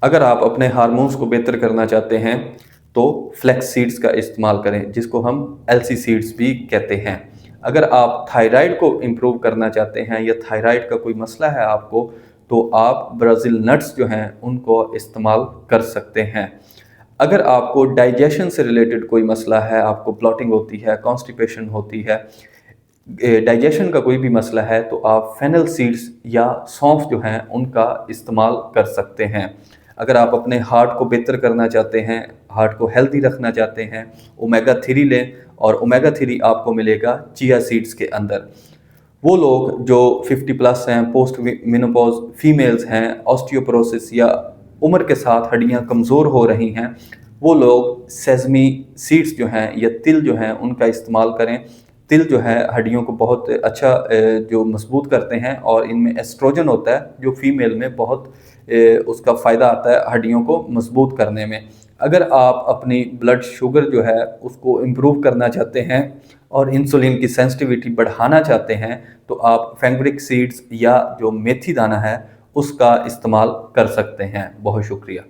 अगर आप अपने हार्मोन्स को बेहतर करना चाहते हैं तो फ्लैक्स सीड्स का इस्तेमाल करें, जिसको हम एलसी सीड्स भी कहते हैं। अगर आप थायराइड को इम्प्रूव करना चाहते हैं या थायराइड का कोई मसला है आपको, तो आप ब्राज़ील नट्स जो हैं उनको इस्तेमाल कर सकते हैं। अगर आपको डाइजेशन से रिलेटेड कोई मसला है, आपको ब्लॉटिंग होती है, कॉन्स्टिपेशन होती है, डाइजेशन का कोई भी मसला है, तो आप फेनल सीड्स या सौंफ जो हैं उनका इस्तेमाल कर सकते हैं। अगर आप अपने हार्ट को बेहतर करना चाहते हैं, हार्ट को हेल्दी रखना चाहते हैं, ओमेगा 3 लें, और ओमेगा 3 आपको मिलेगा चिया सीड्स के अंदर। वो लोग जो 50 प्लस हैं, पोस्ट मेनोपॉज फीमेल्स हैं, ऑस्टियोपोरोसिस या उम्र के साथ हड्डियां कमज़ोर हो रही हैं, वो लोग सेसमी सीड्स जो हैं या तिल जो हैं उनका इस्तेमाल करें। तिल जो है हड्डियों को बहुत अच्छा जो मजबूत करते हैं, और इनमें एस्ट्रोजन होता है जो फीमेल में बहुत उसका फ़ायदा आता है हड्डियों को मजबूत करने में। अगर आप अपनी ब्लड शुगर जो है उसको इम्प्रूव करना चाहते हैं और इंसुलिन की सेंसिटिविटी बढ़ाना चाहते हैं, तो आप फेंग्रिक सीड्स या जो मेथी दाना है उसका इस्तेमाल कर सकते हैं। बहुत शुक्रिया।